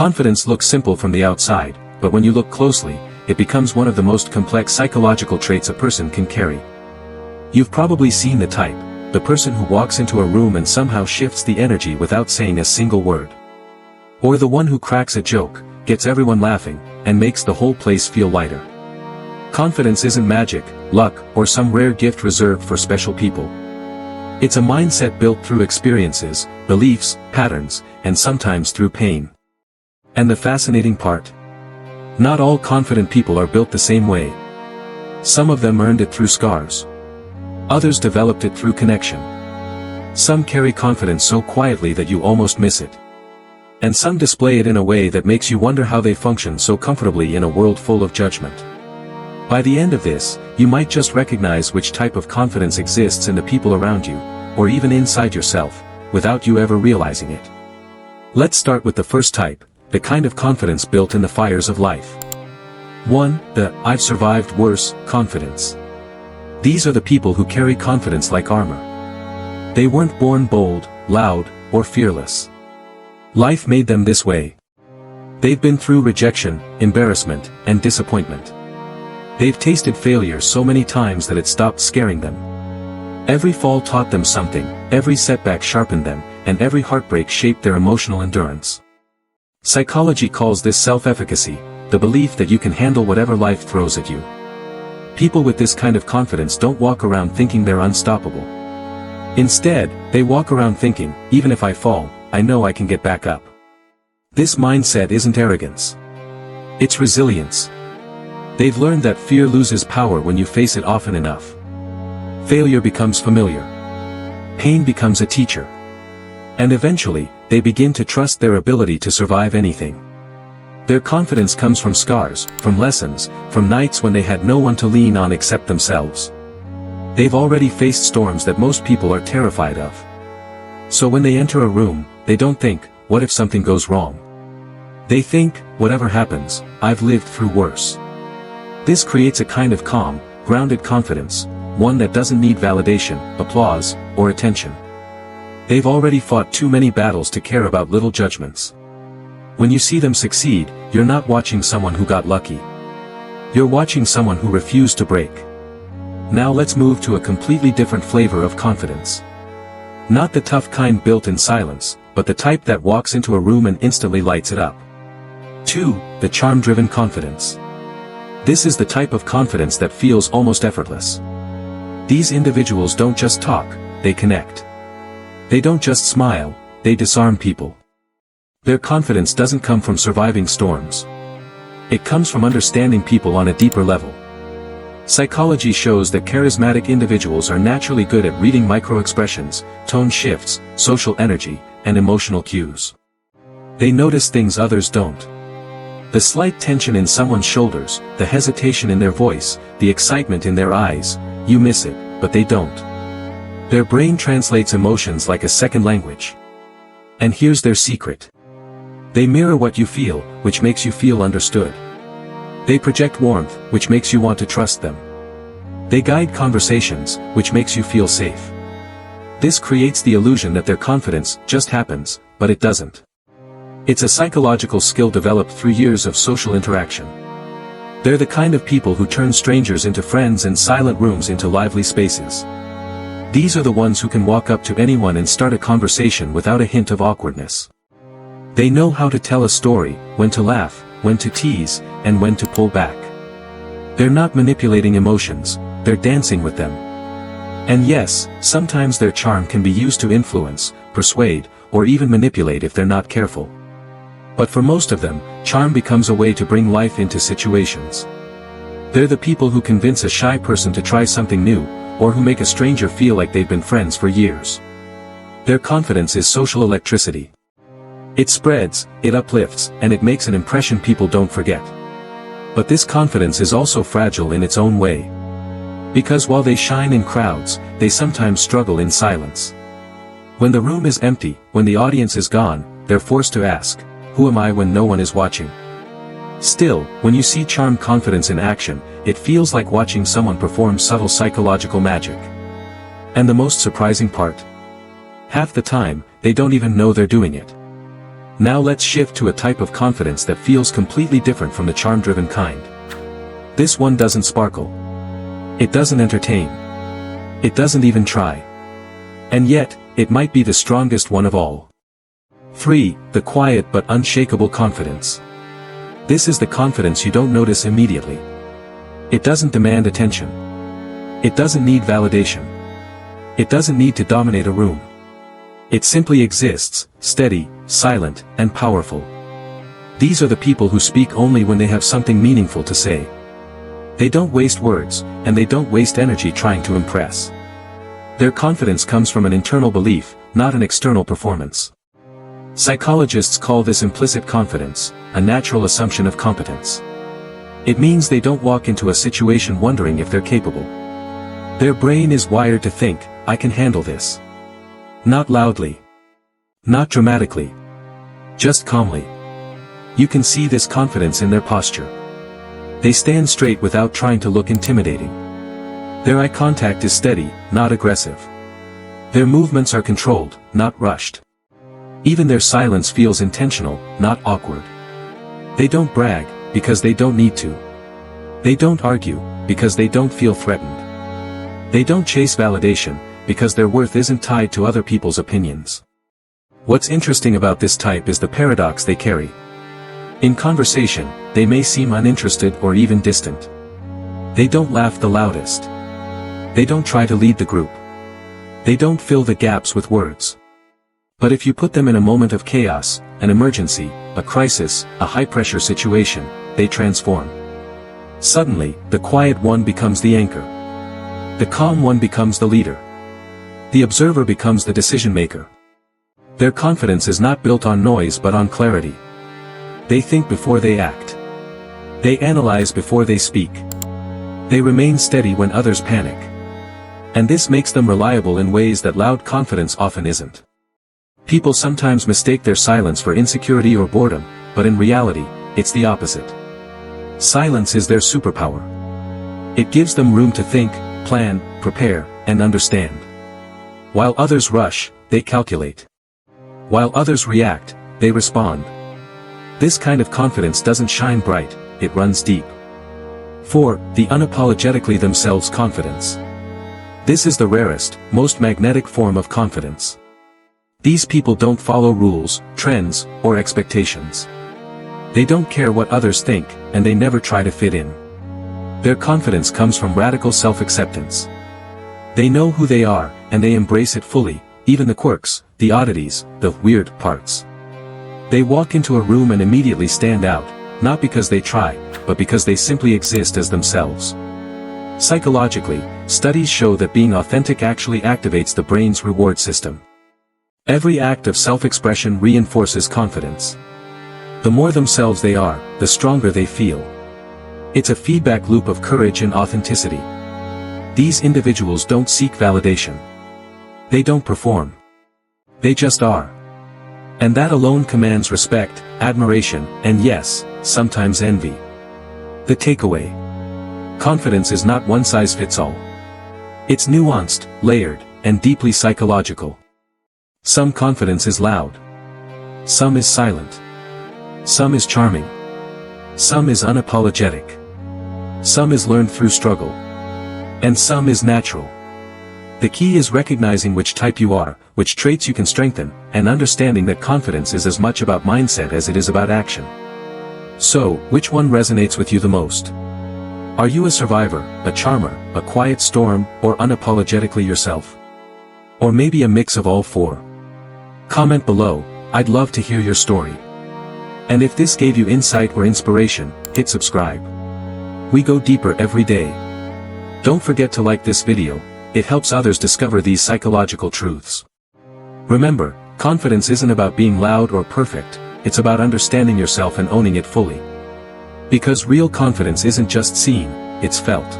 Confidence looks simple from the outside, but when you look closely, it becomes one of the most complex psychological traits a person can carry. You've probably seen the type, the person who walks into a room and somehow shifts the energy without saying a single word. Or the one who cracks a joke, gets everyone laughing, and makes the whole place feel lighter. Confidence isn't magic, luck, or some rare gift reserved for special people. It's a mindset built through experiences, beliefs, patterns, and sometimes through pain. And the fascinating part? Not all confident people are built the same way. Some of them earned it through scars. Others developed it through connection. Some carry confidence so quietly that you almost miss it. And some display it in a way that makes you wonder how they function so comfortably in a world full of judgment. By the end of this, you might just recognize which type of confidence exists in the people around you, or even inside yourself, without you ever realizing it. Let's start with the first type, the kind of confidence built in the fires of life. 1. The "I've survived worse" confidence. These are the people who carry confidence like armor. They weren't born bold, loud, or fearless. Life made them this way. They've been through rejection, embarrassment, and disappointment. They've tasted failure so many times that it stopped scaring them. Every fall taught them something, every setback sharpened them, and every heartbreak shaped their emotional endurance. Psychology calls this self-efficacy, the belief that you can handle whatever life throws at you. People with this kind of confidence don't walk around thinking they're unstoppable. Instead, they walk around thinking, even if I fall, I know I can get back up. This mindset isn't arrogance. It's resilience. They've learned that fear loses power when you face it often enough. Failure becomes familiar. Pain becomes a teacher. And eventually, they begin to trust their ability to survive anything. Their confidence comes from scars, from lessons, from nights when they had no one to lean on except themselves. They've already faced storms that most people are terrified of. So when they enter a room, they don't think, what if something goes wrong? They think, whatever happens, I've lived through worse. This creates a kind of calm, grounded confidence, one that doesn't need validation, applause, or attention. They've already fought too many battles to care about little judgments. When you see them succeed, you're not watching someone who got lucky. You're watching someone who refused to break. Now let's move to a completely different flavor of confidence. Not the tough kind built in silence, but the type that walks into a room and instantly lights it up. 2. The charm-driven confidence. This is the type of confidence that feels almost effortless. These individuals don't just talk, they connect. They don't just smile, they disarm people. Their confidence doesn't come from surviving storms. It comes from understanding people on a deeper level. Psychology shows that charismatic individuals are naturally good at reading micro-expressions, tone shifts, social energy, and emotional cues. They notice things others don't. The slight tension in someone's shoulders, the hesitation in their voice, the excitement in their eyes, you miss it, but they don't. Their brain translates emotions like a second language. And here's their secret. They mirror what you feel, which makes you feel understood. They project warmth, which makes you want to trust them. They guide conversations, which makes you feel safe. This creates the illusion that their confidence just happens, but it doesn't. It's a psychological skill developed through years of social interaction. They're the kind of people who turn strangers into friends and silent rooms into lively spaces. These are the ones who can walk up to anyone and start a conversation without a hint of awkwardness. They know how to tell a story, when to laugh, when to tease, and when to pull back. They're not manipulating emotions, they're dancing with them. And yes, sometimes their charm can be used to influence, persuade, or even manipulate if they're not careful. But for most of them, charm becomes a way to bring life into situations. They're the people who convince a shy person to try something new, or who make a stranger feel like they've been friends for years. Their confidence is social electricity. It spreads, it uplifts, and it makes an impression people don't forget. But this confidence is also fragile in its own way. Because while they shine in crowds, they sometimes struggle in silence. When the room is empty, when the audience is gone, they're forced to ask, who am I when no one is watching? Still, when you see charm confidence in action, it feels like watching someone perform subtle psychological magic. And the most surprising part? Half the time, they don't even know they're doing it. Now let's shift to a type of confidence that feels completely different from the charm-driven kind. This one doesn't sparkle. It doesn't entertain. It doesn't even try. And yet, it might be the strongest one of all. 3. The quiet but unshakable confidence. This is the confidence you don't notice immediately. It doesn't demand attention. It doesn't need validation. It doesn't need to dominate a room. It simply exists, steady, silent, and powerful. These are the people who speak only when they have something meaningful to say. They don't waste words, and they don't waste energy trying to impress. Their confidence comes from an internal belief, not an external performance. Psychologists call this implicit confidence, a natural assumption of competence. It means they don't walk into a situation wondering if they're capable. Their brain is wired to think, I can handle this. Not loudly. Not dramatically. Just calmly. You can see this confidence in their posture. They stand straight without trying to look intimidating. Their eye contact is steady, not aggressive. Their movements are controlled, not rushed. Even their silence feels intentional, not awkward. They don't brag, because they don't need to. They don't argue, because they don't feel threatened. They don't chase validation, because their worth isn't tied to other people's opinions. What's interesting about this type is the paradox they carry. In conversation, they may seem uninterested or even distant. They don't laugh the loudest. They don't try to lead the group. They don't fill the gaps with words. But if you put them in a moment of chaos, an emergency, a crisis, a high-pressure situation, they transform. Suddenly, the quiet one becomes the anchor. The calm one becomes the leader. The observer becomes the decision-maker. Their confidence is not built on noise but on clarity. They think before they act. They analyze before they speak. They remain steady when others panic. And this makes them reliable in ways that loud confidence often isn't. People sometimes mistake their silence for insecurity or boredom, but in reality, it's the opposite. Silence is their superpower. It gives them room to think, plan, prepare, and understand. While others rush, they calculate. While others react, they respond. This kind of confidence doesn't shine bright, it runs deep. 4. The unapologetically themselves confidence. This is the rarest, most magnetic form of confidence. These people don't follow rules, trends, or expectations. They don't care what others think, and they never try to fit in. Their confidence comes from radical self-acceptance. They know who they are, and they embrace it fully, even the quirks, the oddities, the weird parts. They walk into a room and immediately stand out, not because they try, but because they simply exist as themselves. Psychologically, studies show that being authentic actually activates the brain's reward system. Every act of self-expression reinforces confidence. The more themselves they are, the stronger they feel. It's a feedback loop of courage and authenticity. These individuals don't seek validation. They don't perform. They just are. And that alone commands respect, admiration, and yes, sometimes envy. The takeaway. Confidence is not one size fits all. It's nuanced, layered, and deeply psychological. Some confidence is loud. Some is silent. Some is charming. Some is unapologetic. Some is learned through struggle. And some is natural. The key is recognizing which type you are, which traits you can strengthen, and understanding that confidence is as much about mindset as it is about action. So, which one resonates with you the most? Are you a survivor, a charmer, a quiet storm, or unapologetically yourself? Or maybe a mix of all four? Comment below, I'd love to hear your story. And if this gave you insight or inspiration, hit subscribe. We go deeper every day. Don't forget to like this video, it helps others discover these psychological truths. Remember, confidence isn't about being loud or perfect, it's about understanding yourself and owning it fully. Because real confidence isn't just seen, it's felt.